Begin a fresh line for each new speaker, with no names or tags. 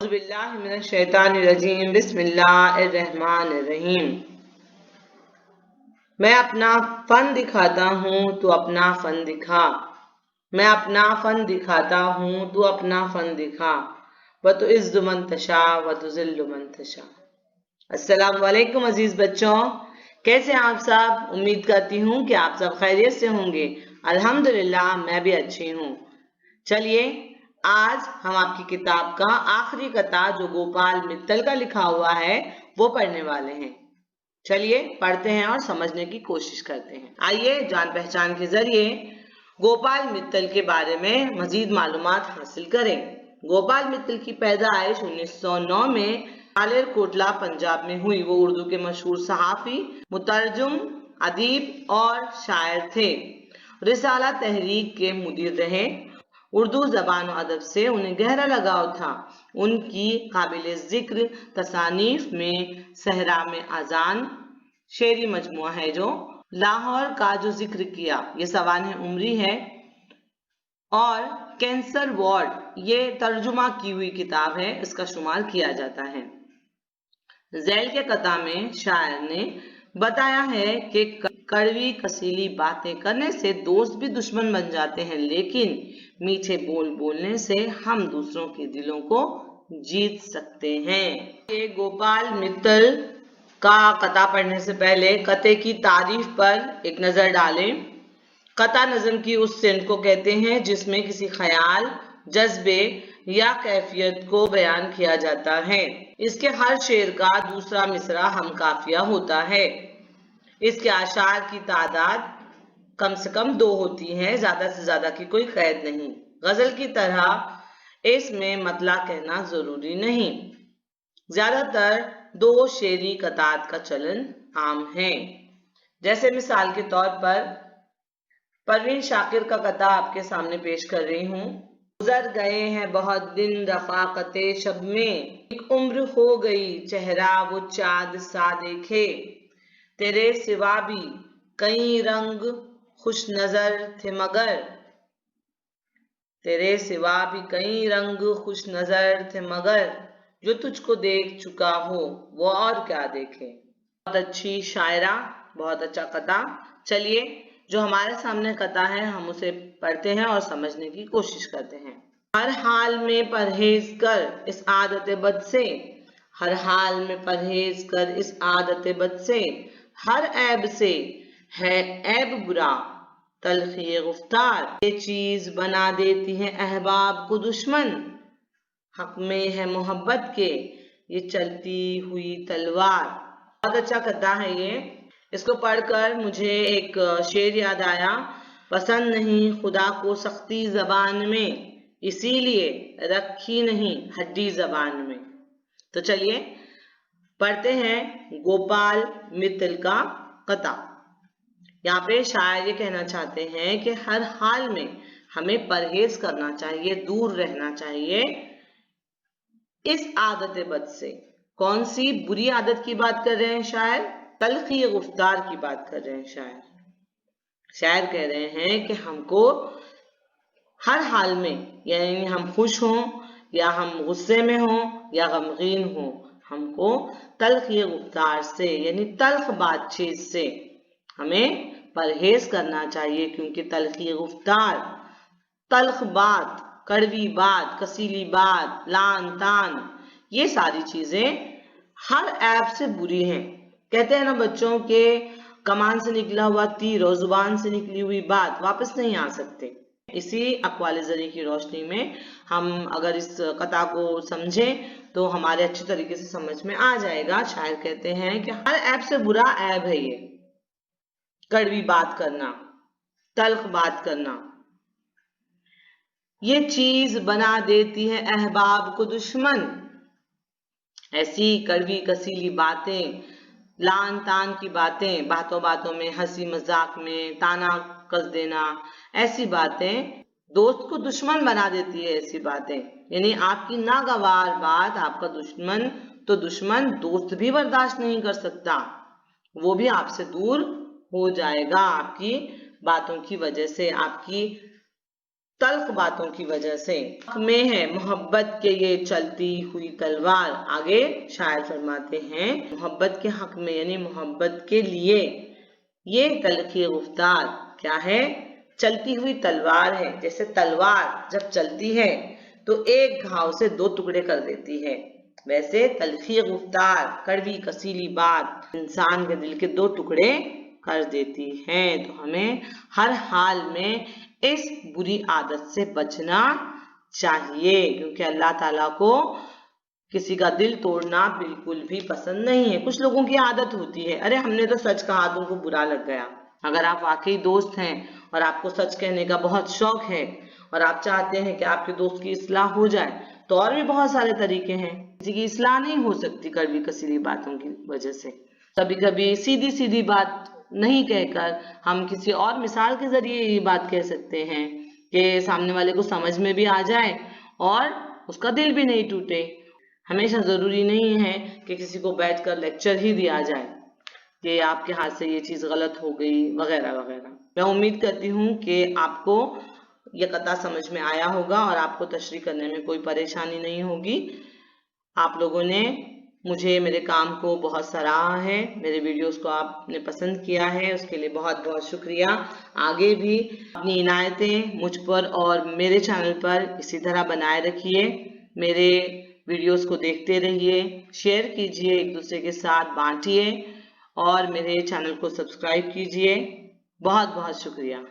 बिल्लाह मिनश शैतानिर रजीम बिस्मिल्लाहिर्रहमानिर्रहीम। मैं अपना फन दिखाता हूँ तू अपना फन दिखा। मैं अपना फन दिखाता हूँ तू अपना फन दिखा। वतुइज़्ज़ु मन तशा वतुज़िल्लु मन तशा। अस्सलाम वालेकुम अजीज बच्चों, कैसे हैं आप सब? उम्मीद करती हूँ कि आप सब खैरियत से होंगे। अल्हम्दुलिल्लाह मैं भी अच्छी हूँ। चलिए आज हम आपकी किताब का आखिरी कथा जो गोपाल मित्तल का लिखा हुआ है वो पढ़ने वाले हैं। चलिए पढ़ते हैं और समझने की कोशिश करते हैं। आइए जान पहचान के जरिए गोपाल मित्तल के बारे में मजीद मालूमात हासिल करें। गोपाल मित्तल की पैदाइश 1909 में मालेरकोटला पंजाब में हुई। वो उर्दू के मशहूर सहाफी, मुतरजुम, अदीब और शायर थे। रिसाला तहरीक के मुदीर रहे। उर्दू जबान और अदब से उन्हें गहरा लगाव था। उनकी काबिल जिक्र तसानीफ में सहरा में अजान शेरी मजमुआ है जो लाहौर का जो जिक्र किया, ये सवान उमरी है, और कैंसर वार्ड ये तर्जुमा की हुई किताब है, इसका शुमार किया जाता है। झैल के कथा में शायर ने बताया है कि कड़वी कसीली बातें करने से दोस्त भी दुश्मन बन जाते हैं, लेकिन मीठे बोल बोलने से हम दूसरों के दिलों को जीत सकते हैं। ये गोपाल मित्तल का कथा पढ़ने से पहले कथे की तारीफ पर एक नजर डालें। कथा नज़म की उस सेंध को कहते हैं जिसमें किसी ख्याल, जज्बे या कैफियत को बयान किया जाता है। इसके हर शेर का दूसरा मिसरा हम काफिया होता है। इसके आशार की तादाद कम से कम 2 होती है, ज्यादा से ज्यादा की कोई कैद नहीं। गजल की तरह इसमें मतला कहना जरूरी नहीं। ज्यादातर 2 शेरी कतार का चलन आम है। जैसे मिसाल के तौर पर परवीन शाकिर का कथा आपके सामने पेश कर रही हूँ। गुजर गए हैं बहुत दिन रफाकते शब में, एक उम्र हो गई चेहरा वो चाँद सा देखे, तेरे सिवा भी कई रंग खुश नजर थे मगर, तेरे सिवा भी कई रंग खुश नजर थे मगर, जो तुझको देख चुका हो वो और क्या देखे। बहुत अच्छी शायरा, बहुत अच्छा कथा। चलिए जो हमारे सामने कथा है हम उसे पढ़ते हैं और समझने की कोशिश करते हैं। हर हाल में परहेज कर इस आदत बद से, हर हाल में परहेज कर इस आदत बद से, हर ऐब से है ऐब बुरा तलखी गुफ्तार, ये चीज बना देती है अहबाब को दुश्मन, हक में है मोहब्बत के ये चलती हुई तलवार। बहुत अच्छा कथा है ये। इसको पढ़कर मुझे एक शेर याद आया, पसंद नहीं खुदा को सख्ती जबान में, इसीलिए रखी नहीं हड्डी जबान में। तो चलिए पढ़ते हैं गोपाल मित्तल का कथा। यहाँ पे शायर ये कहना चाहते हैं कि हर हाल में हमें परहेज करना चाहिए, दूर रहना चाहिए इस आदत बद से। कौन सी बुरी आदत की बात कर रहे हैं शायर? तलखी गुफ्तार की बात कर रहे हैं शायर। शायर कह रहे हैं कि हमको हर हाल में, यानी हम खुश हों या हम गुस्से में हों या गमगीन हों, हमको तलखी गुफ्तार से यानी तल्ख बातचीत से हमें परहेज करना चाहिए, क्योंकि तलखी गुफ्तार, तल्ख बात, कड़वी बात, कसीली बात, लान तान, ये सारी चीजें हर ऐब से बुरी हैं। कहते हैं ना बच्चों के कमान से निकला हुआ तीर और जुबान से निकली हुई बात वापस नहीं आ सकते। इसी अक़वाल ज़री की रोशनी में हम अगर इस कथा को समझें तो हमारे अच्छी तरीके से समझ में आ जाएगा। शायर कहते हैं कि हर ऐब से बुरा ऐब है ये कड़वी बात करना, तल्ख बात करना। ये चीज बना देती है अहबाब को दुश्मन। ऐसी कड़वी कसीली बातें, लान तान की बातें, बातों बातों में हंसी मजाक में ताना कस देना, ऐसी बातें दोस्त को दुश्मन बना देती है। ऐसी बातें यानी आपकी नागवार बात आपका दुश्मन, तो दुश्मन दोस्त भी बर्दाश्त नहीं कर सकता, वो भी आपसे दूर हो जाएगा आपकी बातों की वजह से, आपकी तल्ख बातों की वजह से। हक में है मोहब्बत के ये चलती हुई तलवार। आगे शायर फरमाते हैं मोहब्बत के हक में यानी मोहब्बत के लिए ये तल्खी गुफ्तार क्या है? चलती हुई तलवार है। जैसे तलवार जब चलती है तो एक घाव से दो टुकड़े कर देती है, वैसे तल्खी गुफ्तार कड़वी कसीली बात इंसान के दिल के दो टुकड़े कर देती है। तो हमें हर हाल में इस बुरी आदत से बचना चाहिए, क्योंकि अल्लाह ताला को किसी का दिल तोड़ना बिल्कुल भी पसंद नहीं है। कुछ लोगों की आदत होती है, अरे हमने तो सच कहा तो उनको बुरा लग गया। अगर आप वाकई दोस्त हैं और आपको सच कहने का बहुत शौक है और आप चाहते हैं कि आपके दोस्त की इस्लाह हो जाए, तो और भी बहुत सारे तरीके हैं। किसी की इस्लाह नहीं हो सकती कड़वी कसीली बातों की वजह से। कभी कभी सीधी सीधी बात नहीं कहकर हम किसी और मिसाल के जरिए ये बात कह सकते हैं कि सामने वाले को समझ में भी आ जाए और उसका दिल भी नहीं टूटे। हमेशा जरूरी नहीं है कि किसी को बैठकर लेक्चर ही दिया जाए कि आपके हाथ से ये चीज गलत हो गई वगैरह वगैरह। मैं उम्मीद करती हूँ कि आपको ये कथा समझ में आया होगा और आपको तशरीह करने में कोई परेशानी नहीं होगी। आप लोगों ने मुझे मेरे काम को बहुत सराहा है, मेरे वीडियोस को आपने पसंद किया है, उसके लिए बहुत बहुत शुक्रिया। आगे भी अपनी इनायतें मुझ पर और मेरे चैनल पर इसी तरह बनाए रखिए। मेरे वीडियोस को देखते रहिए, शेयर कीजिए, एक दूसरे के साथ बांटिए और मेरे चैनल को सब्सक्राइब कीजिए। बहुत बहुत शुक्रिया।